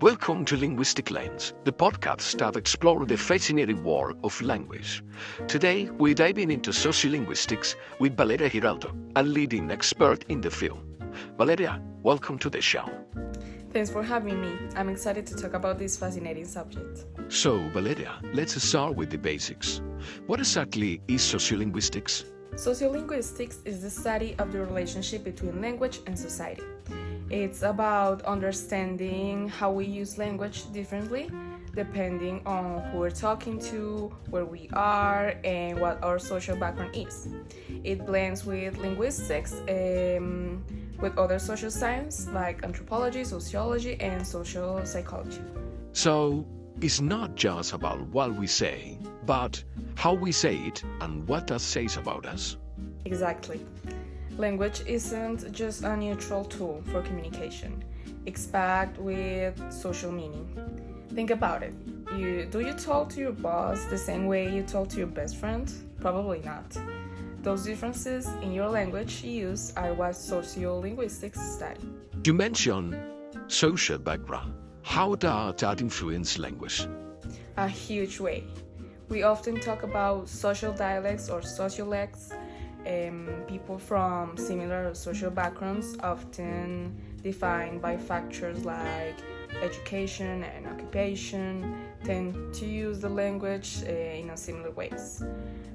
Welcome to Linguistic Lens, the podcast that explores the fascinating world of language. Today, we're diving into sociolinguistics with Valeria Giraldo, a leading expert in the field. Valeria, welcome to the show. Thanks for having me. I'm excited to talk about this fascinating subject. So, Valeria, let's start with the basics. What exactly is sociolinguistics? Sociolinguistics is the study of the relationship between language and society. It's about understanding how we use language differently, depending on who we're talking to, where we are, and what our social background is. It blends with linguistics, with other social sciences like anthropology, sociology, and social psychology. So, it's not just about what we say, but how we say it and what that says about us. Exactly. Language isn't just a neutral tool for communication. It's packed with social meaning. Think about it. Do you talk to your boss the same way you talk to your best friend? Probably not. Those differences in your language use are what sociolinguistics study. You mentioned social background. How does that influence language? A huge way. We often talk about social dialects or sociolects. People from similar social backgrounds, often defined by factors like education and occupation, tend to use the language in a similar ways.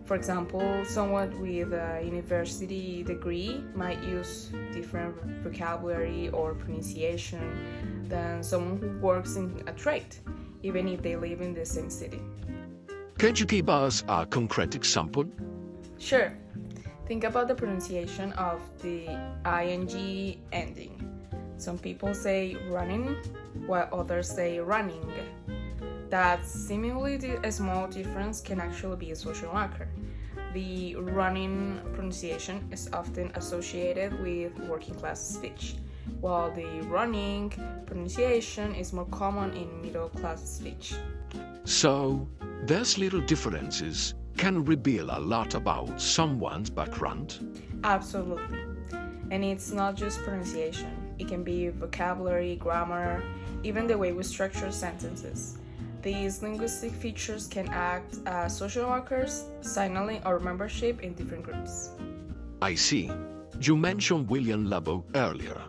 For example, someone with a university degree might use different vocabulary or pronunciation than someone who works in a trade, even if they live in the same city. Can you give us a concrete example? Sure. Think about the pronunciation of the ing ending. Some people say running, while others say running. That seemingly a small difference can actually be a social marker. The running pronunciation is often associated with working class speech, while the running pronunciation is more common in middle class speech. So, there's little differences can reveal a lot about someone's background. Absolutely. And it's not just pronunciation. It can be vocabulary, grammar, even the way we structure sentences. These linguistic features can act as social markers, signaling our membership in different groups. I see. You mentioned William Labo earlier.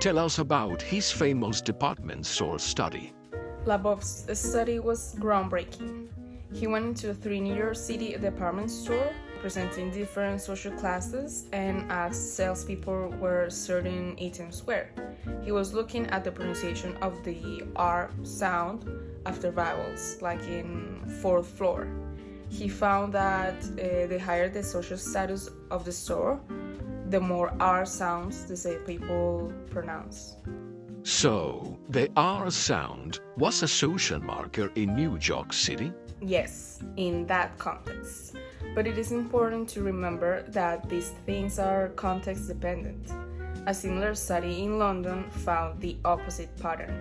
Tell us about his famous department store study. Labov's study was groundbreaking. He went into 3 New York City department store, presenting different social classes, and asked salespeople where certain items were. He was looking at the pronunciation of the R sound after vowels, like in fourth floor. He found that the higher the social status of the store, the more R sounds the same people pronounce. So, the R sound was a social marker in New York City? Yes, in that context. But it is important to remember that these things are context dependent. A similar study in London found the opposite pattern.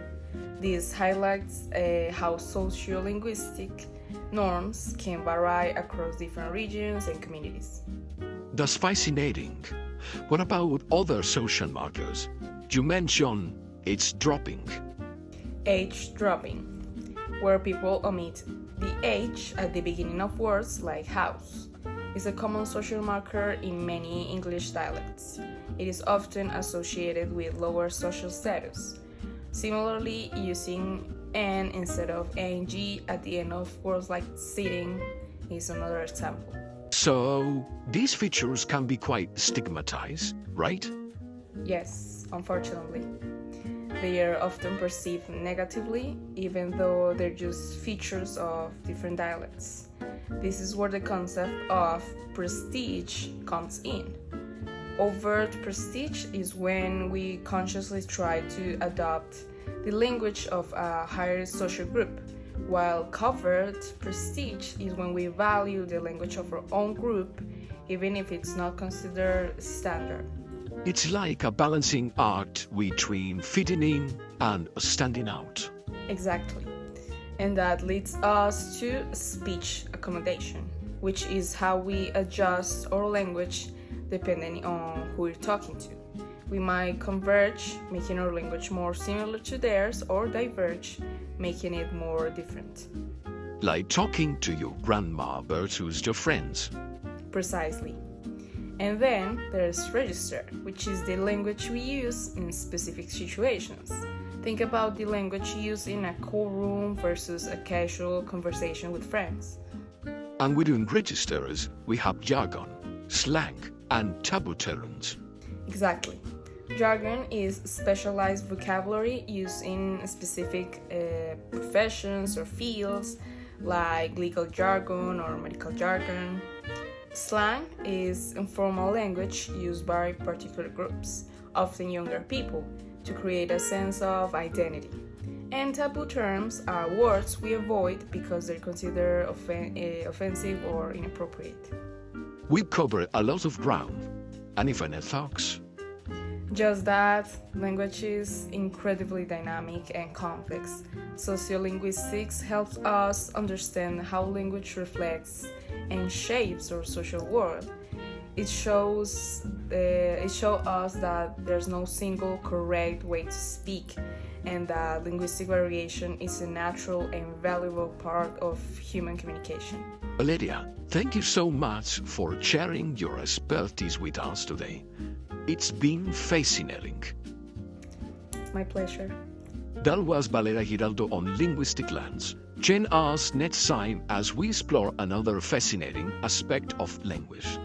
This highlights how sociolinguistic norms can vary across different regions and communities. That's fascinating. What about other social markers? You mentioned age dropping. Age dropping, where people omit the H at the beginning of words like house, is a common social marker in many English dialects. It is often associated with lower social status. Similarly, using N instead of ing at the end of words like sitting is another example. So, these features can be quite stigmatized, right? Yes, unfortunately. They are often perceived negatively, even though they're just features of different dialects. This is where the concept of prestige comes in. Overt prestige is when we consciously try to adopt the language of a higher social group, while covert prestige is when we value the language of our own group, even if it's not considered standard. It's like a balancing act between fitting in and standing out. Exactly. And that leads us to speech accommodation, which is how we adjust our language depending on who we're talking to. We might converge, making our language more similar to theirs, or diverge, making it more different. Like talking to your grandma versus your friends. Precisely. And then there's register, which is the language we use in specific situations. Think about the language used in a courtroom versus a casual conversation with friends. And within registers, we have jargon, slang, and taboo terms. Exactly. Jargon is specialized vocabulary used in specific professions or fields, like legal jargon or medical jargon. Slang is informal language used by particular groups, often younger people, to create a sense of identity. And taboo terms are words we avoid because they're considered offensive or inappropriate. We cover a lot of ground, and even thoughts. Just that, language is incredibly dynamic and complex. Sociolinguistics helps us understand how language reflects and shapes our social world. It shows us that there's no single correct way to speak, and that linguistic variation is a natural and valuable part of human communication. Valeria, thank you so much for sharing your expertise with us today. It's been fascinating. My pleasure. That was Valeria Giraldo on Linguistic Lens. Join us next time as we explore another fascinating aspect of language.